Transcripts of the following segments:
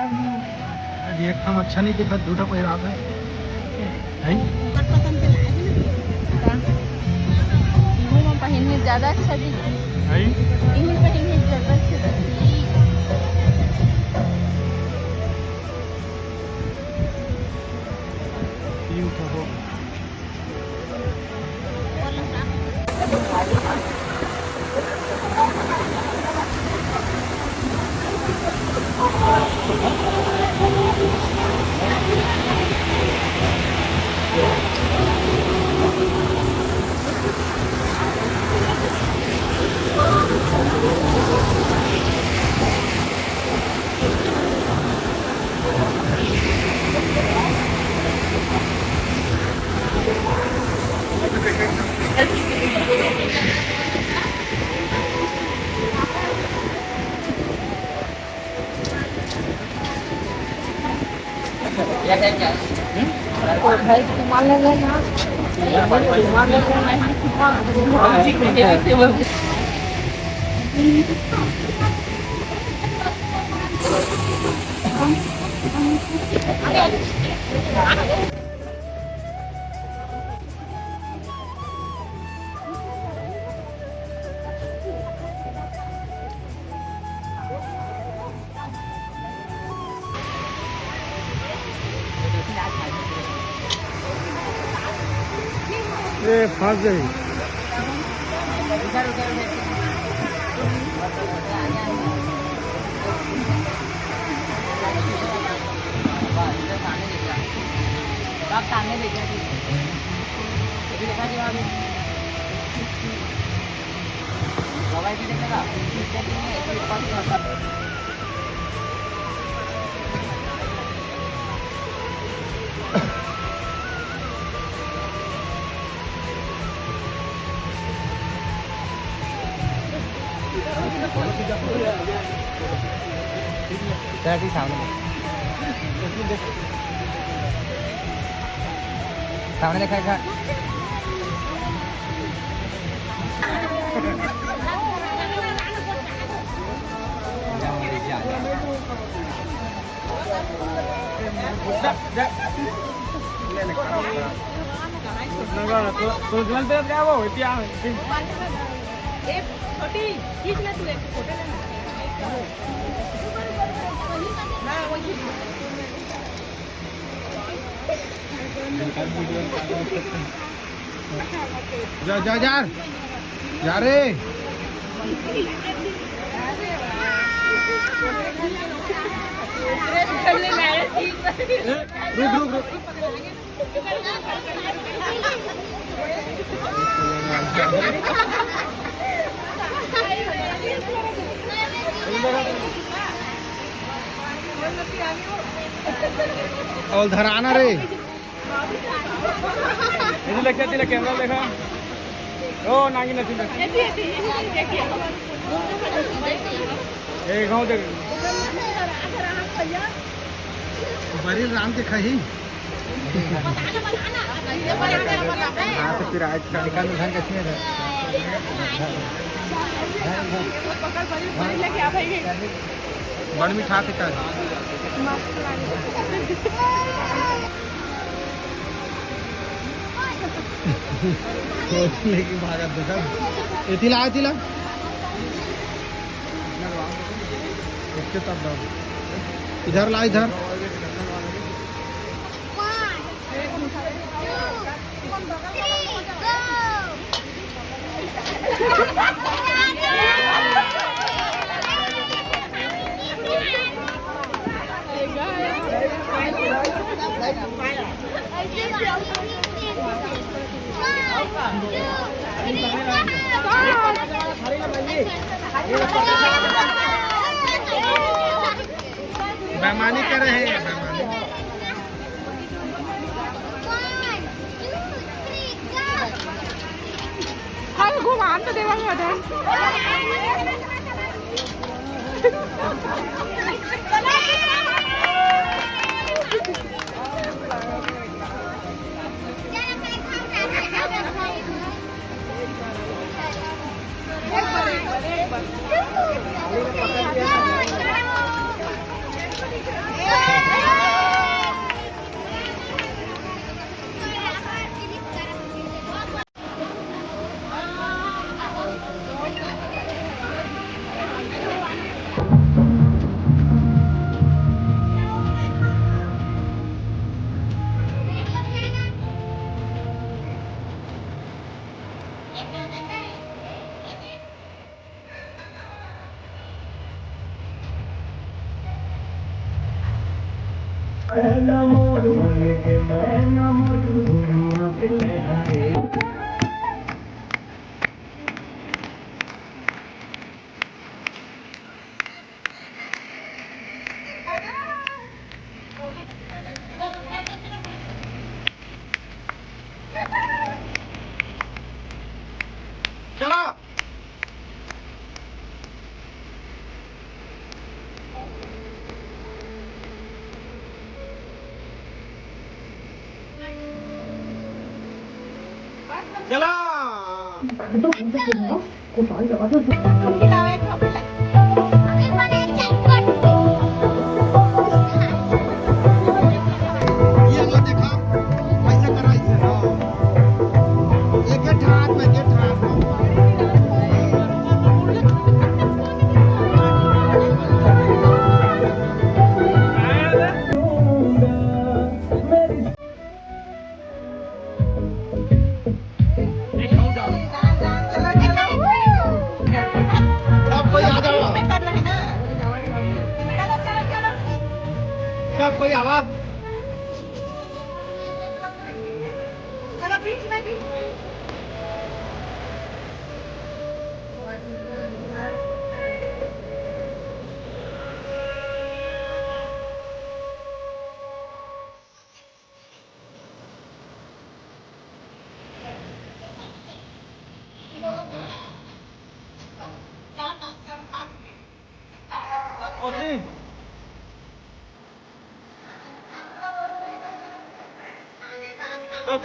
एकदम अच्छा नहीं दिखा दूटा पहिरा है पहनने ज्यादा अच्छा दिखता है। पहनने ज्यादा अच्छा ये फंस गई सामने देखा सामने देखा था तो जल्दी क्या वो क्या छोटी खींच ले तू एक फोटो जा जा जा जा रे रुक रुक रुक और धराना रे ఇది లెక్కతి కెమెరా లేక ఓ నాగి నచ్చింది ए गाँव देख बड़ी राम के खही हाँ तो फिर आज का निकाल उठान कैसे है बड़ मिठा के का लेकिन भागा देखा एतिला एतिला इसके तब इधर ला इधर बेमानी कर रहे हैं हम घुमान तो देवा Madan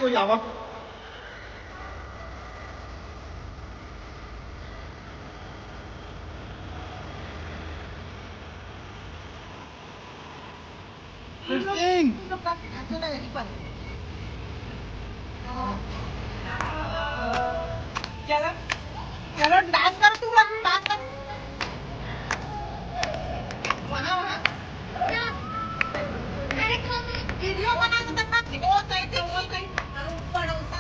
Cô giàu không? Christine! चलो डांस करो तुम लोग डांस करो वीडियो बना के दिखा वो साइड पड़ोसा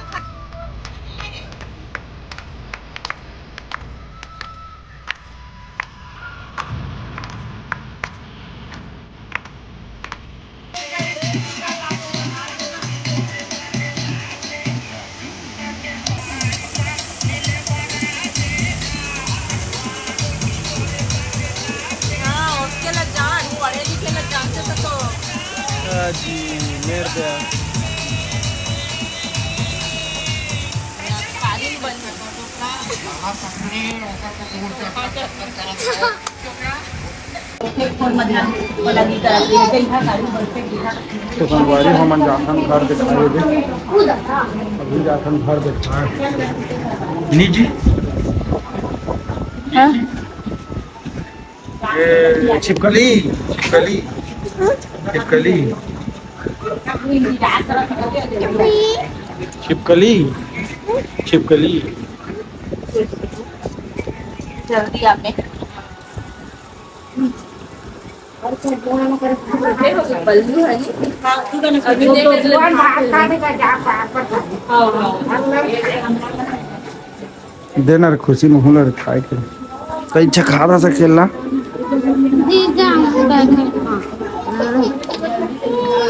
जी मेरे पे तो संगवारी हमन जाथन घर दिखाए दे अभी जाथन घर दिखाए निजी ये छिपकली छिपकली छिपकली छिपकली छिपकली जल्दी आपने बल्लू है देना खुशी में हुनर खाए के कई खा था सकेला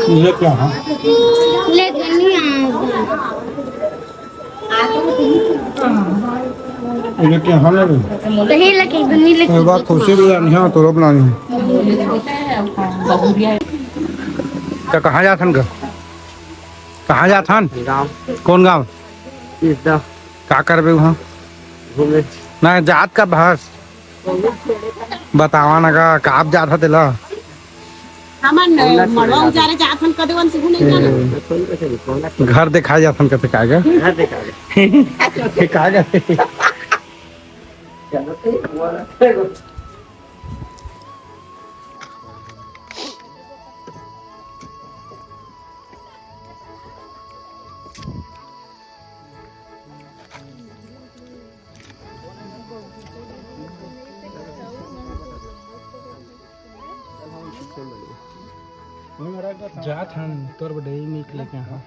ये क्या है ये क्या है एक बात खुशी भी जानी है तो रोब लानी है कहाँ जाथन का कहाँ जाथन गाँव कौन गाँव क्या करबे वहाँ घूमे ना जात का बहस बतावा ना का काप जात दिला घर दिखाए जाथन कते कागे घर दिखाए कागे जात हन तोर बड़े निकले के हां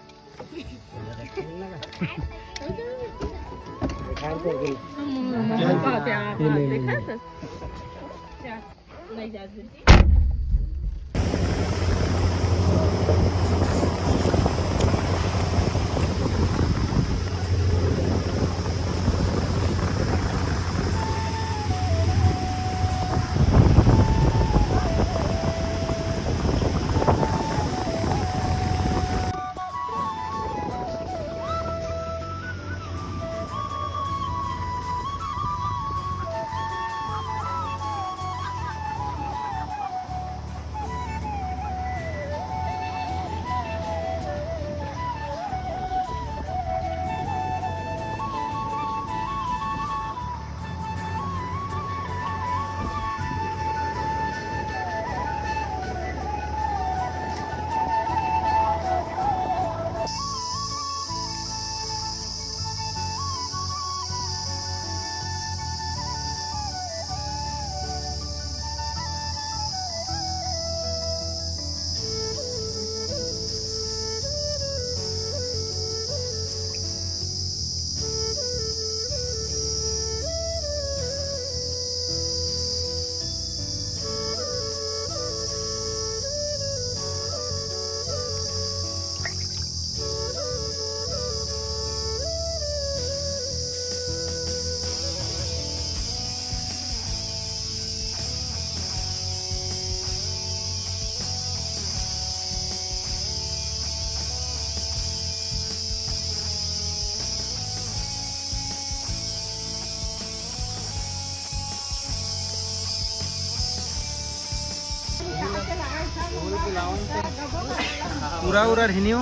पूरा उरा हिनियो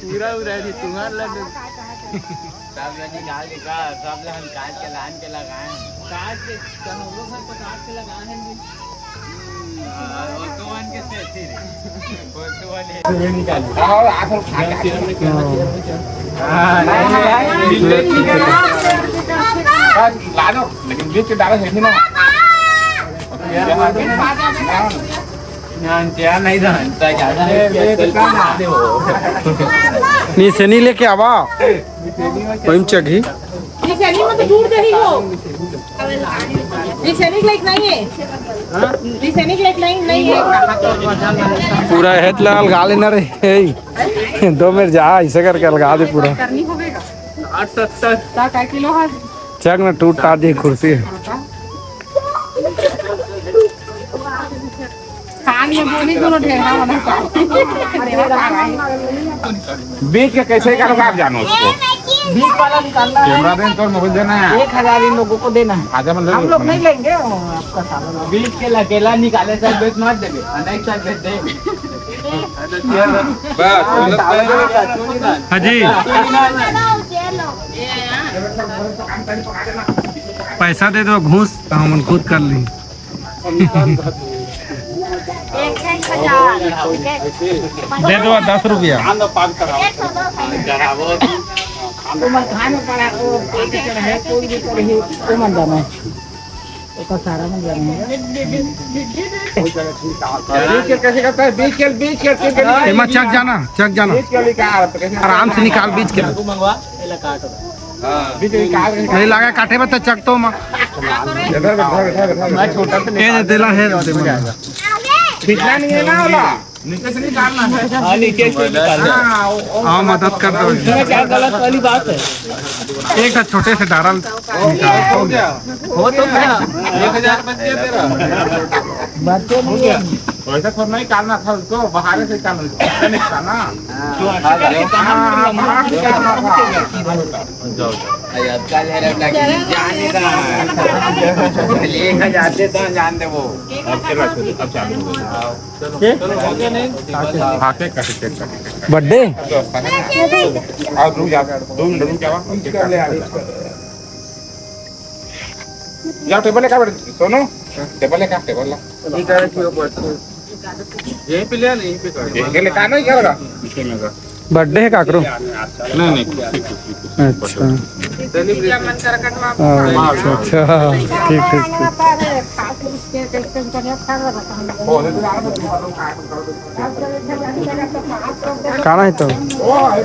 पूरा उड़ाई तुम्हार लड्डू सब लगी गाल का सब हम काट के लान के लगाए काट के कनोलो घर पर काट के लगाए हैं और तो वन के से थी वो तो वाले निकाल और आखिर खा के हां ला दो लेकिन बीच के डाला है ना नहीं नी सेनी लेके आवा ओइम चगी निशानी में तो दूर दही हो निशानी लाइक नहीं है निशानी लाइक नहीं है पूरा हेत लाल गाले न रे 2 मिनट जा ऐसे करके लगा दे पूरा करनी होगा 870 का किलो है चक न टूट टाट जी कुर्सी खान में बोली दोनों ढेरा बना बीच के कैसे करोगे आप जानो उसको बीच वाला निकालना है कैमरा दें तो मोबाइल देना है 1000 इन लोगों को देना है आजा मतलब हम लोग नहीं लेंगे आपका सामान बीच के अकेला निकाले सब बेच मत देंगे अनेक साथ बेच दे हाजी पैसा दे दो घूस हम खुद कर ली 1000 दे दो 10 रुपया तुम खाने पड़ा वो है कोई भी करे तो मन जाना है तो सारा मन जाना है बीच के कैसे करता है बीच के एमा चक जाना बीच के निकाल आराम से निकाल बीच के तू मंगवा एला काट बीच निकाल नहीं लगा काटे बता चक तो मैं छोटा से ए देला है खींचना नहीं है ना वाला नीचे से निकालना है हां नीचे से निकालना हां मदद कर दो इसमें क्या गलत वाली बात है एक छोटे से डारल हो गया हो तो गया 1000 बच गया तेरा बच्चे नहीं है वैसा थोड़ा नहीं निकालना था उसको बाहर से निकालना ना यार कल है रे ब्लैक जान नहीं था 1000 दे तो जान दे वो अब चलो अब चालू चलो हो गया नहीं हाथे काट बर्थडे और रुक जा 2 मिनट रुक जावा ले आ या टेबल का सोनो टेबल का ये कर क्यों पड़ता ये पे ले नहीं पे ये ले का नहीं करेगा बर्थडे है काकरो नहीं अच्छा अच्छा ठीक काना है तो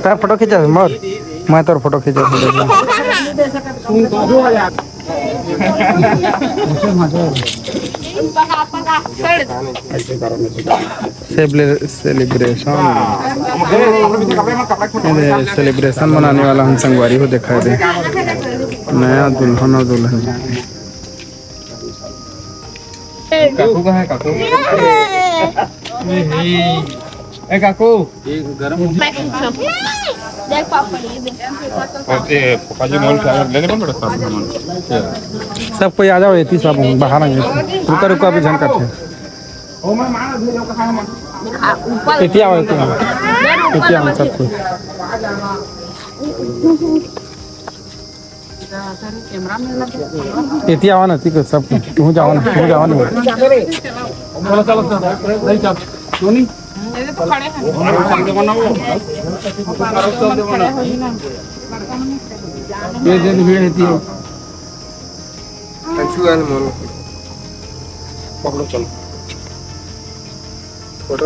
तार फोटो खींचा मर मैं तोर फोटो खींचा सेलिब्रेशन मनाने वाला हम संगवारी को दिखा दे नया दुल्हन और दुल्हन काकू का है काकू ए काकू ये गरम देख पापा ये ओके पाजी मोल का लेने कौन बड़ा सामान सब कोई आ जाओ एती सब बाहर आएंगे रुका रुका अभी झन करते ओ मैं माना भेजो कहां मत ऊपर एती आओ सब कोई एती आओ ना ठीक सब तू जाओ ना चलो नहीं चल सोनी ये तो खड़े हैं ये दिन भीड़ रहती है पकड़ो चलो फोटो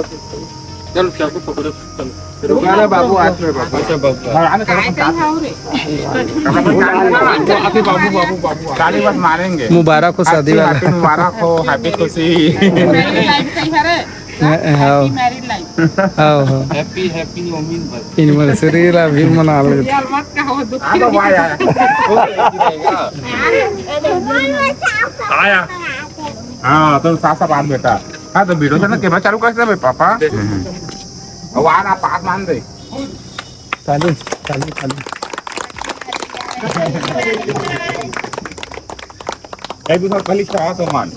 चलो चाकू पकड़ो चलो रुकाना बाबू हाथ में बाबू अच्छा बाबू आने करो आके बाबू गाली मत मारेंगे मुबारक हो शादी वाला मुबारक हो हैप्पी खुशी मैरिड लाइफ आओ हैप्पी ओमिन भाई एनिवर्सरी ला भी मना ले यार मत कहो दुख आया हाँ तो सासा बात बेटा हाँ तो वीडियो चैनल कैमरा चालू कैसे भाई पापा वहाँ ना पास मान दे चालू एक दूसरा पहले चाह तो मान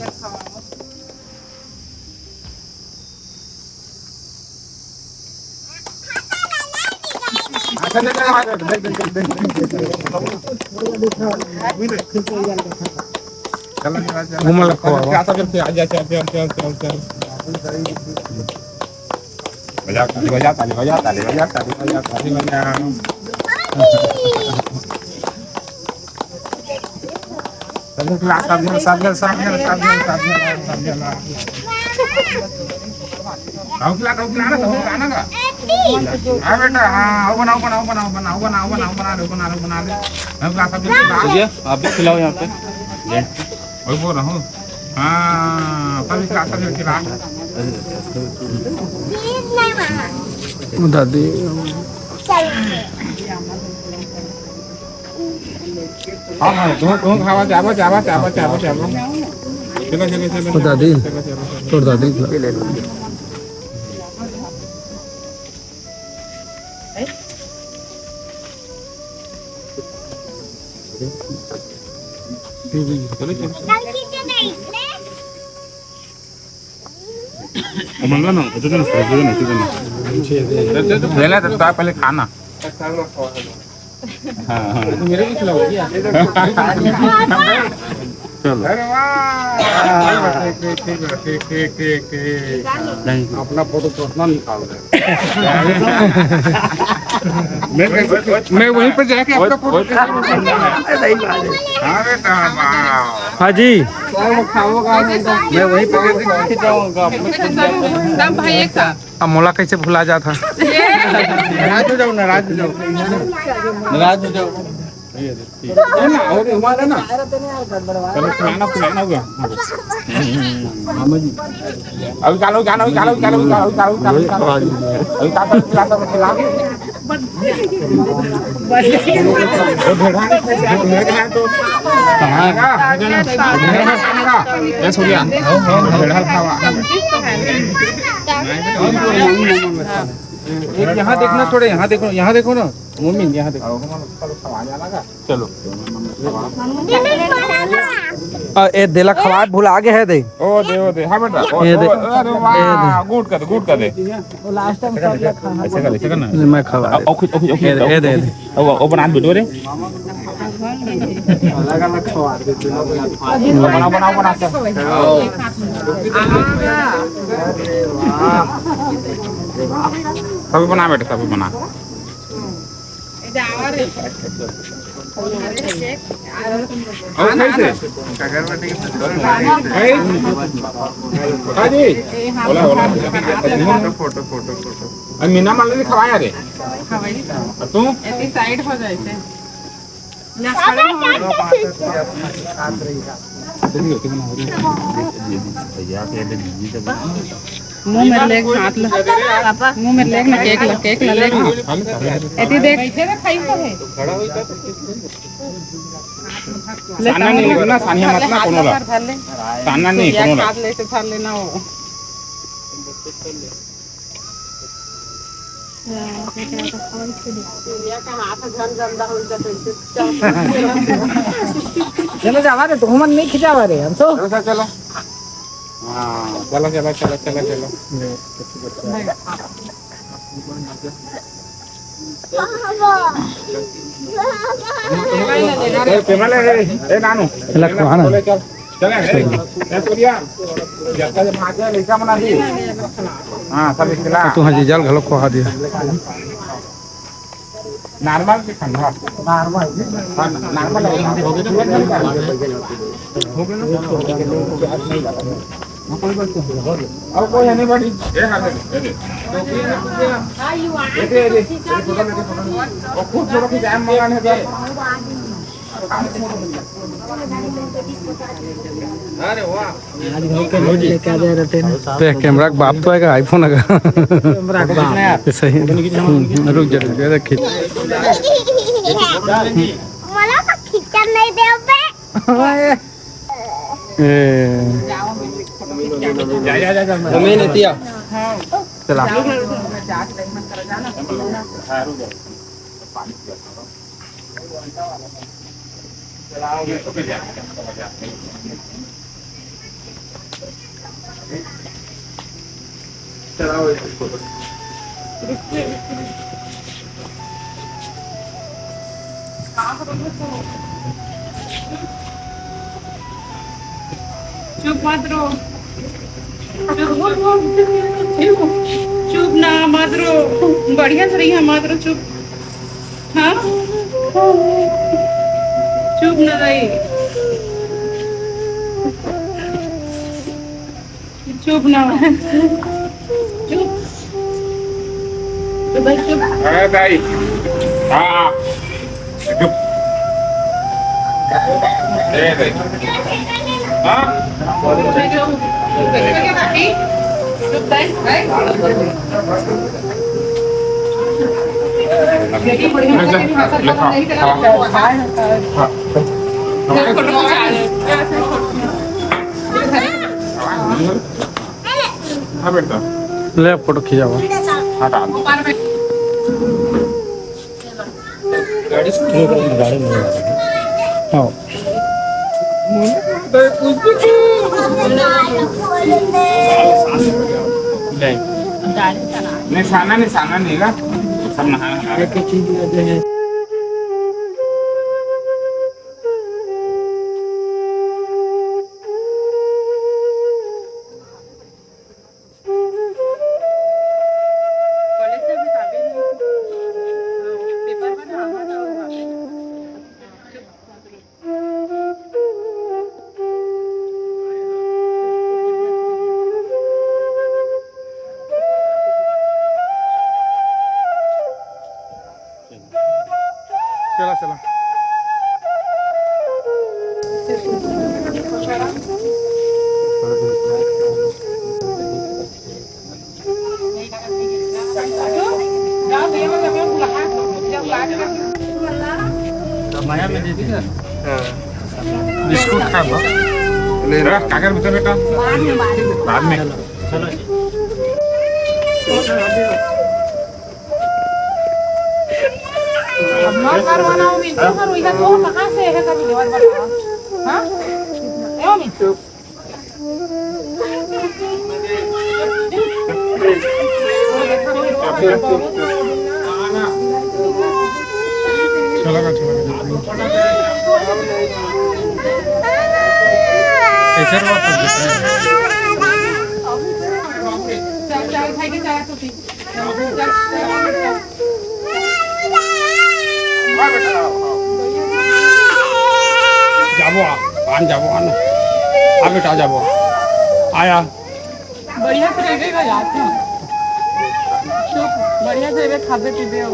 अच्छा घूमल रखो बजा ताली बेटा हाँ बनाओ आप भी खिलाओ यहाँ पे वही बोल रहा हूँ हाँ सभी खिला दादी हाँ तुम खावा चावो चलो दादी तो दादी पहले खाना मेरे भी खिलाओगी अरे वाह अपना फोटो पर्सनल निकाल रहे मैं वहीं पर जाके आपका फोटो हाँ जी मैं वहीं पर खिंचाऊंगा सब भाई एक साथ अब मोला कैसे भुला जाता नाराज हो जाओ ना खिलाना होगा अभी यहाँ देखना थोड़े यहाँ देखो ना मम्मी यहाँ देखो चलो ए देला खवाट भूल आगे है दे ओ दे हाँ बेटा ये दे। अरे वाह गुड कर दे लास्ट टाइम ऐसे कर ना मैं खवा ए दे ओ बना वीडियो रे बना सभी बना बेटा सभी बना फोटो मीना मान ली खवाया रे तू साइड हो जाए मुंह में लेग हाथ लो मुंह में लेग ना केक ला लेग एती देख साना नहीं ना सानिया मत ना कोनो ला साना नहीं कोनो ला हाथ ले से धर लेना हो चलो जावा रे तुम मन नहीं खिंचावा रे हम तो चलो हाँ चलो ए नानू लखवाना चल ए सूर्या जब तक मां के लेका बना दी हां सब खिला तू हाँ जी जल घलो खवा दिया नॉर्मल की ठंडा नॉर्मल हो अब कोई है नहीं बड़ी ये हाथ ये वो खुद छोड़ो कि जाम मंगाने दे अरे वाह आज भाई के लोग लेके आ जा रहे थे तो कैमरा का बाप तो आएगा आईफोन आएगा कैमरा का बाप सही रुक जा देखिए मला तो खिचन नहीं दे बे जा मैं नहीं दिया चला चुप मत रो, चुप ना मत रो, बढ़िया से रही है मत रो, चुप। हाँ चुप न रही, चुप ना, चुप तो भाई चुप। अरे भाई हाँ चुप भाई हाँ चुप भाई हाँ बेटा ले फोटो खिंचावा हटा हाँ निशाना निशाना नहीं का सब नहा चला चला बिस्कुट खा लो ले रहा कागज बता बेटा बाद में कहाँ से है कभी लेवर वाला? हाँ एवं ही कैसे वापस देते हैं चाय खाई के चाय तो पी जाबो आन जाबो आन आ बेटा जाबो आया बढ़िया से रहेगा याद है बढ़िया से रहेगा खाते पीते हो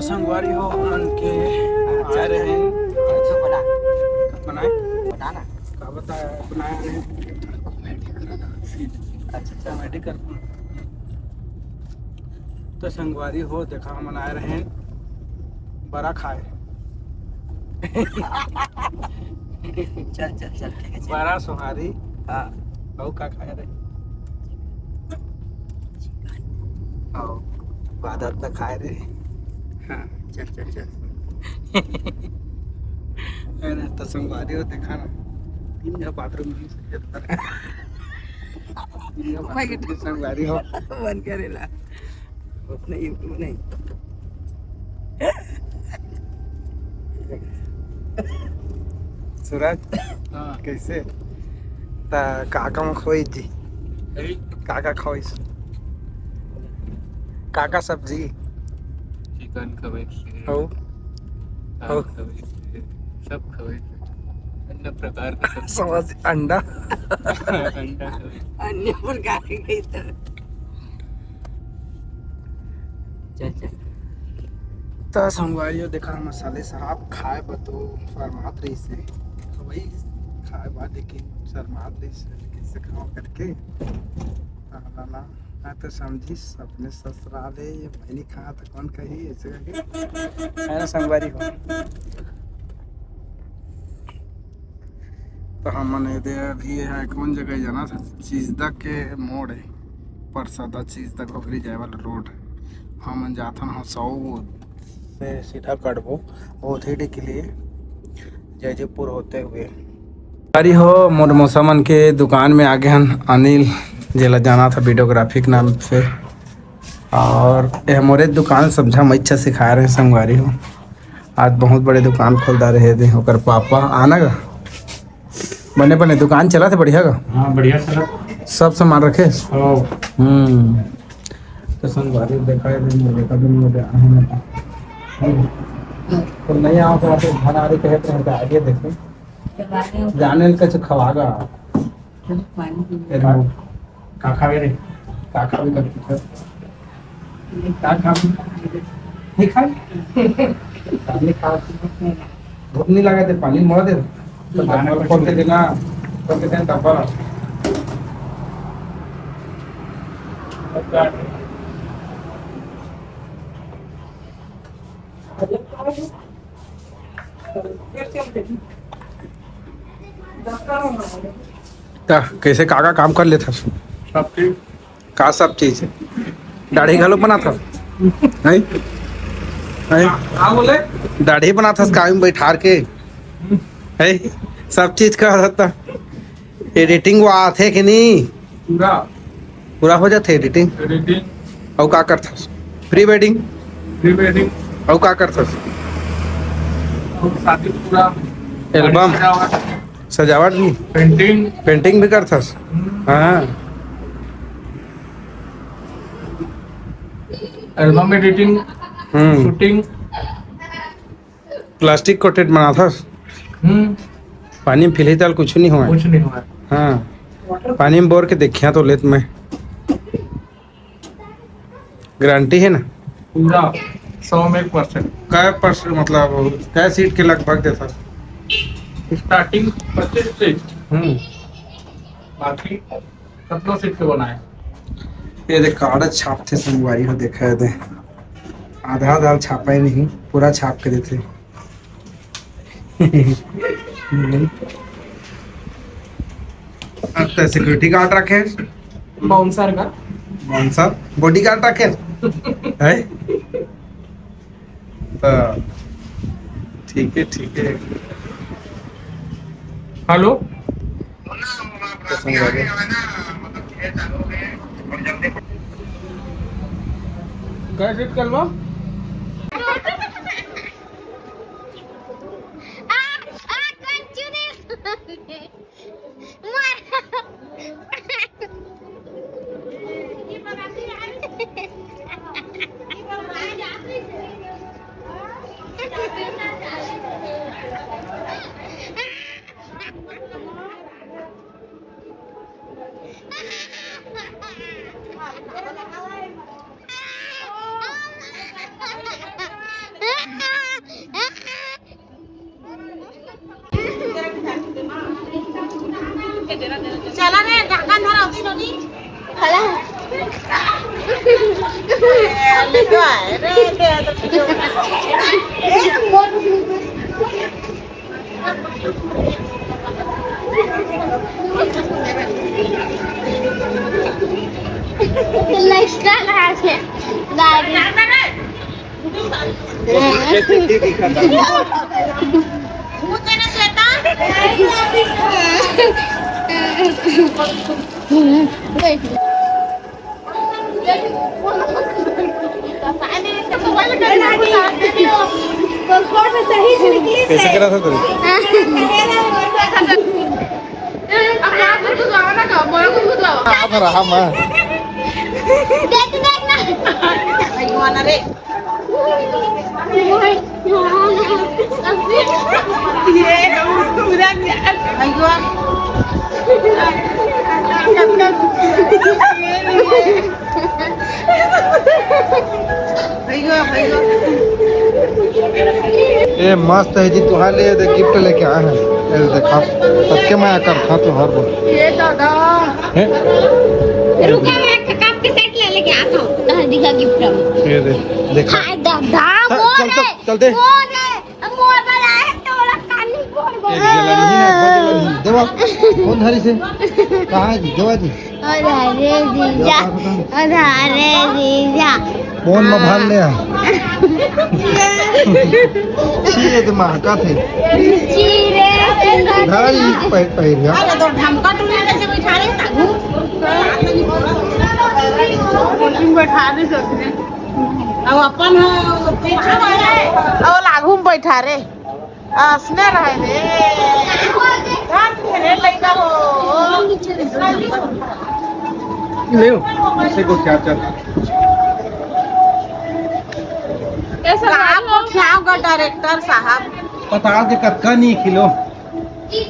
संगवारी हो मन के जा रहे हैं बनाए बताना क्या बताया बनाया नहीं अच्छा मेडिकल तो संगवारी हो देखा हम मना रहे हैं बड़ा खाए चल चल चल ठीक है चल। बड़ा सोहारी हाँ और का खाए रे और बादल तक खाए रे हाँ चल चल चल। मैंने तो संगवारी हो देखा ना तीन जगह बाथरूम में संगवारी हो मन करेला उसने यूट्यूब नहीं। सूरज हाँ कैसे ता काका में खोई जी काका खोइस काका सब्जी चिकन खवे हो हो सब खवे अन्य प्रकार का सब समझ अंडा अंडा खवे अन्य प्रकार के तो चल चल। तो संगवारी देखा मसाले साहब खाए बतो फरमात रही से तो वही खाए बाद लेकिन शर्मात रही से कैसे खाओ करके ना मैं तो समझी अपने ससुराले ये मैंने कहा तो कौन कही ऐसे करके है ना संगवारी हो तो हम मने दे अभी है कौन जगह जाना था चीजदा के मोड़ है परसदा चीजदा घोघरी जाए वाला रोड हम जाथन हो 100 से सीधा कटबो ओथेडी के लिए जयजयपुर होते हुए अरे हो मोर मौसमन के दुकान में आगे हम अनिल जेला जाना था वीडियोग्राफी के नाम से और ये हमारे दुकान समझा मैं अच्छा सिखा रहे हैं संगवारी हो आज बहुत बड़े दुकान खोलदा रहे थे ओकर पापा आना गा बने बने दुकान चला थे बढ़िया गा हाँ बढ़िया सर सब सामान रखे ओ तो संगवारी देखा है देखा तो नहीं आओ तो आप घर आ रहे कहते हैं तो आगे देखें जाने का कुछ खवागा काका रे काका भी करती है काका नहीं खाए पानी खा भूख नहीं लगा थे पानी मोड़ दे तो डब्बा खोल के देना खोल के देना डब्बा ता कैसे काका काम कर लेता सब ठीक का सब चीज दाढ़ी घलो बना था नहीं नहीं हाँ बोले दाढ़ी बना था काम में बैठार के है सब चीज का रहता एडिटिंग वो आते कि नहीं पूरा पूरा हो जाते एडिटिंग एडिटिंग और का करता प्री वेडिंग प्री वेडिंग और का करता शादी पूरा एल्बम सजावट भी पेंटिंग पेंटिंग भी करता हाँ album editing shooting plastic coated बना था पानी में फिलहाल कुछ नहीं हुआ कुछ नहीं हुआ हाँ पानी में बोर के देखिया तो लेत में गारंटी है ना पूरा 100% कै परसेंट मतलब कै सीट के लगभग देता स्टार्टिंग 25 से बाकी 17 सीट के बनाए ये देख कागज छापते संगवारी हो देखा है आधा आधा छापा ही नहीं पूरा छाप के देते अब तो सिक्योरिटी गार्ड रखे बाउंसर का कौन सा बॉडी गार्ड रखे है तो ठीक है हेलो तो संगवारी कैसे करवा चला रे ढक्कन धरा होती नदी खड़ा ले तो आए रे दे तो कैसे करा था तेरे? रहा मैं ये मस्त है जी तुहार ले दे गिफ्ट लेके आए हैं ये देखा सबके मैं कर था तुहार बोल ये दादा हैं रुका मैं कप के सेट ले लेके आता हूँ दादी का गिफ्ट ये दे देखा हाय दादा चल मोर चल है चल दे मोर है मोर वाला है तो वाला कानी मोर एक बोल जला नहीं है देवा कौन हरी से कहाँ है जी देवा जी अरे जीजा अरे जीजा कौन मभाल ले आ ये तो महका थे चीरे भाई पैर गया तो ढमका टूने कैसे बैठा रहे सागू बैठा दे सकते अब अपन पीछे वाले अब लागू में बैठा रे असने रहे रे रे लइका हो ले इसे को क्या चल कैसा आपको खिलाओगा डायरेक्टर साहब पता के कक्का नहीं किलो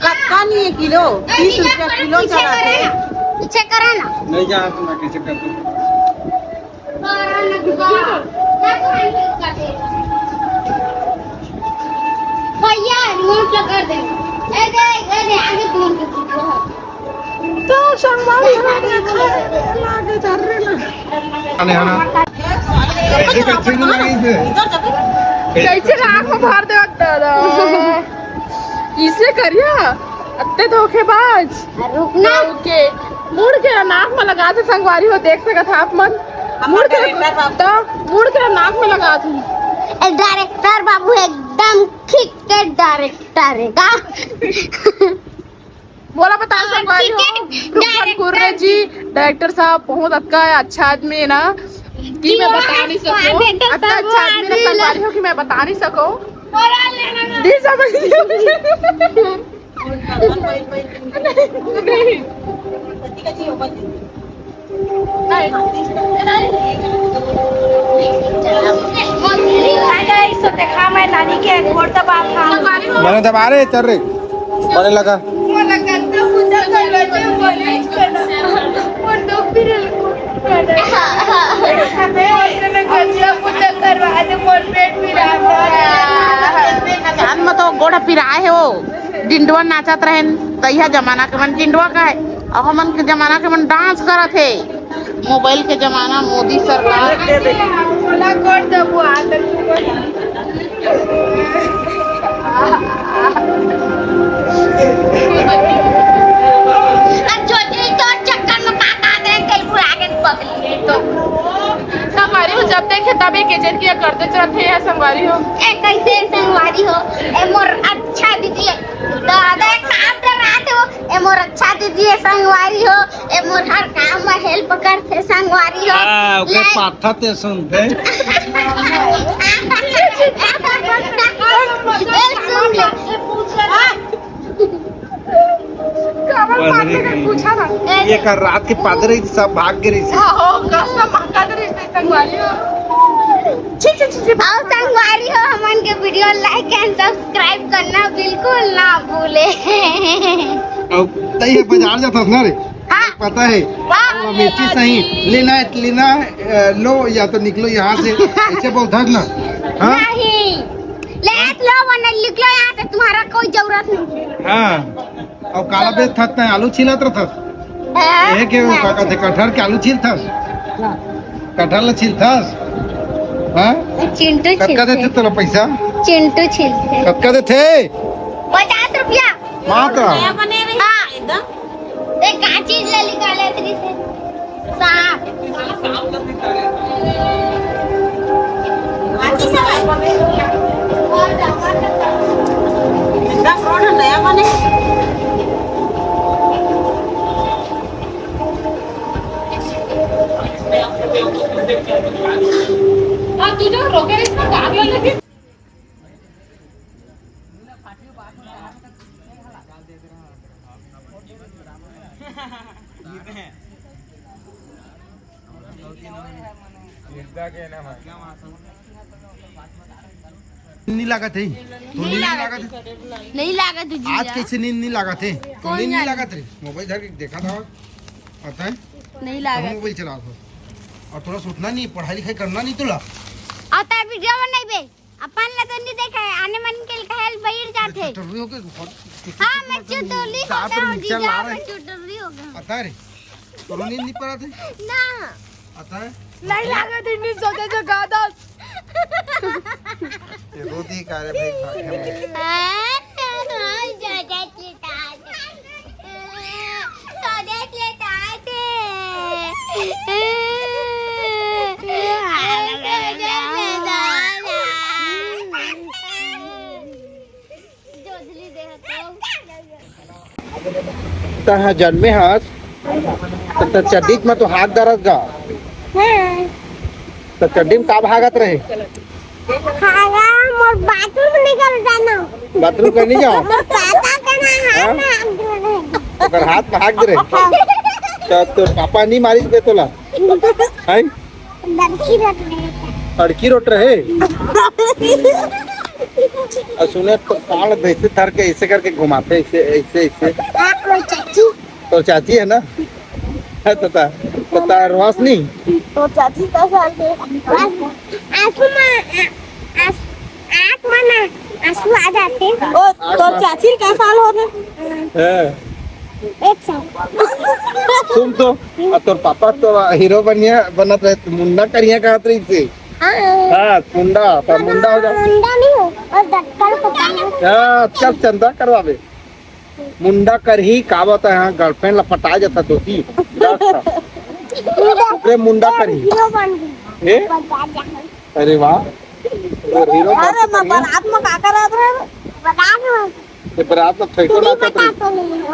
कक्का नहीं है किलो 30 रुपया किलो चला थे पीछे करा ना नहीं जा तो मैं कैसे कर दूं भैया रिमोट लगा दे ए दे आगे कौन तो संभाल लागे धर रे ना आने आना ऐसे कैसे नहीं लगी इसे कैसे आँख में भर दे दादा इसे करिया अत्ते धोखेबाज रुकना के मुड़ के नाक में लगा दे संगवारी हो देख सकत आप मन मुड़ के नाक में लगा दी डायरेक्टर बाबू एकदम ठीक के डायरेक्टर है का बोला बता संगवारी हो कुर्रे जी डायरेक्टर साहब बहुत अच्छा आदमी है ना कि मैं बता नहीं सकूं अच्छा आदमी ना संगवारी हो कि मैं बता नहीं सकूं दी समझ देखा मैं नानी के घोड़ दबा था मैंने दबा रहे चल रहे मैंने लगा में तो गोड़ा पिराए है वो डिंडवा नाचत रहे तैया जमाना के मन डिंडवा का है और हमन के जमाना के मन डांस करत है मोबाइल के जमाना मोदी सरकार संगवारी हो जब देखे तब एक एजेंट किया करते रहते हैं संगवारी हो ए कैसे संगवारी हो ए मोर अच्छा दीदी दादा काम कर रहा थे ए मोर अच्छा दीदी संगवारी हो ए मोर हर काम में हेल्प करते संगवारी हो ओके पाथा ते सुनते पूछा था ये कर रात के पादरे सब भाग गए आओ संगवारी हो हमन के वीडियो लाइक एंड सब्सक्राइब करना बिल्कुल ना भूले अब तई बाजार जाता ना रे हाँ। पता है वो मिर्ची सही लेना लो या तो निकलो यहाँ से ऐसे बोल धर ना हाँ नहीं ले लो वरना निकलो यहाँ से तुम्हारा कोई जरूरत नहीं हाँ और काला बेच था आलू छिलत रहा था ये के काका थे कटहर के आलू छिल था कटहर ला छिल था हाँ चिंटू कटका देते तो पैसा चिंटू छिलते कटका देते 50 रुपया मात्र हाँ एक का चीज ले निकाले थी से सांप तू जो रोके इसमें आग लगी। नहीं लगा थे नहीं लगा थे नहीं लगा तुझे आज कैसे नींद नहीं लगा थे नींद नहीं लगा थे मोबाइल धर के देखा था पता है नहीं लगा मोबाइल चला था और थोड़ा सोचना नहीं पढ़ाई लिखाई करना नहीं तुला आता वीडियो बनाई बे अपन ला तो नहीं देखा है आने मन के कहल बैठ जाते हां मैं चुटली हो गया हूं जीजा मैं चुटली हो गया पता है तो नींद नहीं पड़ा थे ना पता है नहीं लगा थे नहीं सोचे जो गादा ये रोटी का रे भाई तहाँ जन्मे हाथ तो चड्डी में तो हाथ दर्द गा तो चड्डी में का भागत रहे मोर बाथरूम निकल जाना बाथरूम करने जाओ पापा करना अगर हाथ भाग दे रहे तो पापा नहीं मारी दे तोला है लड़की रोट रहे और सुने तो काल वैसे धर के ऐसे करके घुमाते ऐसे ऐसे ऐसे तो चाची है ना तता रोशनी तो चाची का साल के आंसू आ जाते ओ तो चाची का साल हो गए एक साल सुन तो और तोर पापा तो हीरो बनत रहे मुंडा करिया कहत रही थी हाँ मुंडा तो मुंडा हो जा मुंडा नहीं हो और डक्कर पकड़ हाँ चल चंदा करवावे मुंडा कर ही का बता है गर्लफ्रेंड लपटा जाता धोती ऊपरे मुंडा कर ही हीरो बन गई अरे वाह हीरो अरे बारात में का कर रहा है बारात में ये बारात में फेंको ना था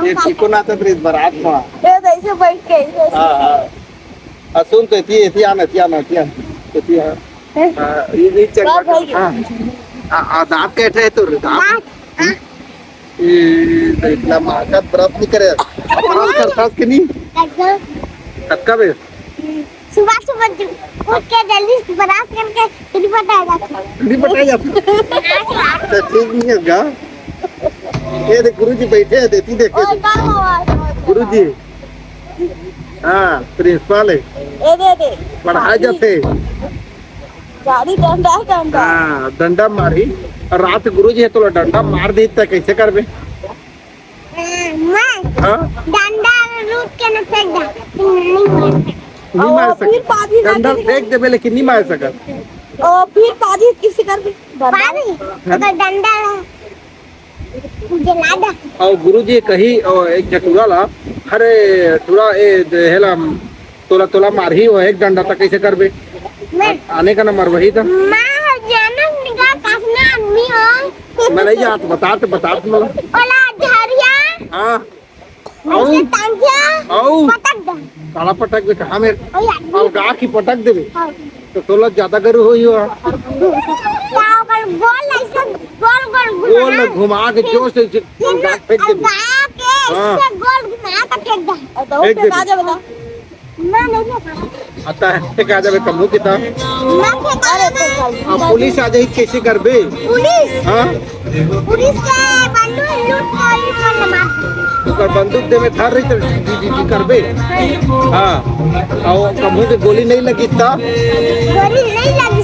ये ठीको ना था इस बारात में ये ऐसे बैठ के हाँ हाँ सुन तो इतनी आना ये चल हाँ दांत कैसे है तो दांत इतना मार्का व्रत नहीं करे व्रत करता कि नहीं कब है सुबह सुबह उठ के जल्दी बरात करके फिर बताया जाता तो ठीक नहीं है गा ये देख गुरुजी बैठे हैं देती देखो गुरुजी हाँ प्रिंसिपल है पढ़ाए जाते हाँ डंडा मारी और रात गुरुजी है तो डंडा मार दी तो कैसे करबे हाँ डंडा रूट के न फेंक दे नहीं मार सकते डंडा फेंक देबे लेकिन नहीं मार सकत और फिर पाजी किसी कर भी पाजी अगर डंडा जला दे और गुरुजी कही एक चटुरा ला अरे तुरा ए हेला तोला तोला मारही हो एक डंडा तक कैसे करबे आने का नंबर वही था मां जनम निकाल काफना आदमी हो मैं नहीं जात बतात मला ओला झरिया हां ऐसे टांगिया पटक दे काला पटक दे कहां में ओ और गा की पटक देबे तो तोला ज्यादा गरु होई हो गोल ऐसे गोल घुमा के जोश से गा फेंक देबे ऐसे गोल घुमा के फेंक दे तो उसके बाद बता मैं नहीं आता है का जाबे कमु किता मैं अरे तो अब पुलिस आ जाई कैसे करबे पुलिस हां पुलिस के बंदूक लूट कर मार ओकर बंदूक दे में थार रही तो जी करबे हां और कमु के गोली नहीं लगी ता गोली नहीं लगी